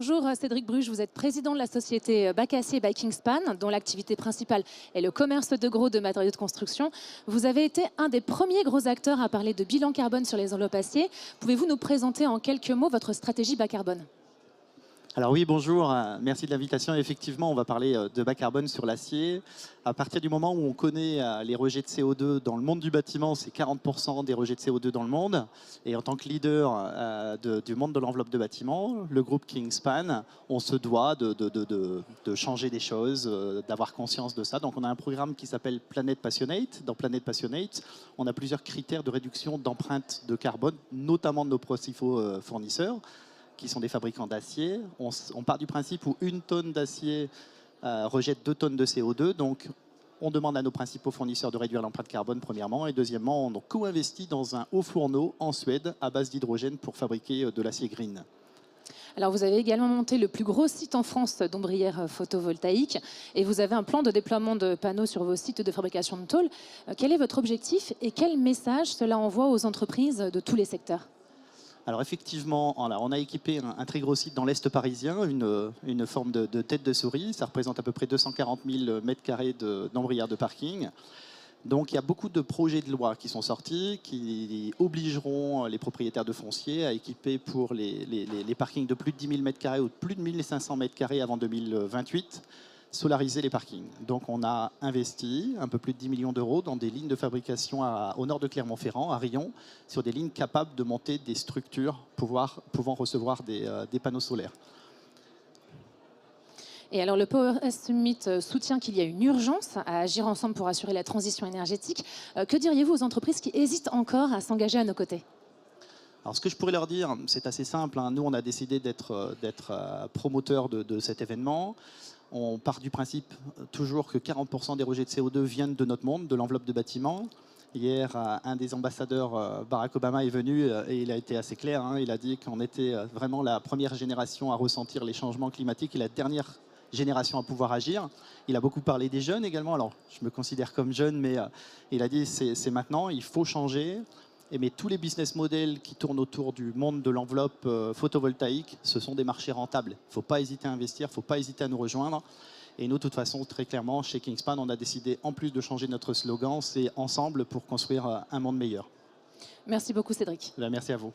Bonjour Cédric Bruges, vous êtes président de la société Bacacier by Kingspan, dont l'activité principale est le commerce de gros de matériaux de construction. Vous avez été un des premiers gros acteurs à parler de bilan carbone sur les enveloppes acier. Pouvez-vous nous présenter en quelques mots votre stratégie bas carbone ? Alors oui, bonjour, merci de l'invitation. Effectivement, on va parler de bas carbone sur l'acier. À partir du moment où on connaît les rejets de CO2 dans le monde du bâtiment, c'est 40% des rejets de CO2 dans le monde. Et en tant que leader du monde de l'enveloppe de bâtiment, le groupe Kingspan, on se doit de changer des choses, d'avoir conscience de ça. Donc on a un programme qui s'appelle Planet Passionate. Dans Planet Passionate, on a plusieurs critères de réduction d'empreinte de carbone, notamment de nos principaux fournisseurs, qui sont des fabricants d'acier. On part du principe où une tonne d'acier rejette 2 tonnes de CO2. Donc, on demande à nos principaux fournisseurs de réduire l'empreinte carbone, premièrement. Et deuxièmement, on a co-investi dans un haut fourneau en Suède à base d'hydrogène pour fabriquer de l'acier green. Alors, vous avez également monté le plus gros site en France d'ombrières photovoltaïques et vous avez un plan de déploiement de panneaux sur vos sites de fabrication de tôles. Quel est votre objectif et quel message cela envoie aux entreprises de tous les secteurs ? Alors effectivement, on a équipé un très gros site dans l'Est parisien, une forme de tête de souris. Ça représente à peu près 240 000 mètres carrés d'ombrières de parking. Donc il y a beaucoup de projets de loi qui sont sortis, qui obligeront les propriétaires de foncier à équiper pour les parkings de plus de 10 000 mètres carrés ou de plus de 1500 mètres carrés avant 2028, solariser les parkings. Donc on a investi un peu plus de 10 millions d'euros dans des lignes de fabrication au nord de Clermont-Ferrand, à Rion, sur des lignes capables de monter des structures pouvant recevoir des panneaux solaires. Et alors le Power Summit soutient qu'il y a une urgence à agir ensemble pour assurer la transition énergétique. Que diriez-vous aux entreprises qui hésitent encore à s'engager à nos côtés ? Alors ce que je pourrais leur dire, c'est assez simple. Nous, on a décidé d'être promoteur de cet événement. On part du principe toujours que 40% des rejets de CO2 viennent de notre monde, de l'enveloppe de bâtiment. Hier, un des ambassadeurs, Barack Obama, est venu et il a été assez clair. Il a dit qu'on était vraiment la première génération à ressentir les changements climatiques et la dernière génération à pouvoir agir. Il a beaucoup parlé des jeunes également. Alors, je me considère comme jeune, mais il a dit c'est maintenant, il faut changer. Mais tous les business models qui tournent autour du monde de l'enveloppe photovoltaïque, ce sont des marchés rentables. Il ne faut pas hésiter à investir, il ne faut pas hésiter à nous rejoindre. Et nous, de toute façon, très clairement, chez Kingspan, on a décidé, en plus de changer notre slogan, c'est ensemble pour construire un monde meilleur. Merci beaucoup Cédric. Merci à vous.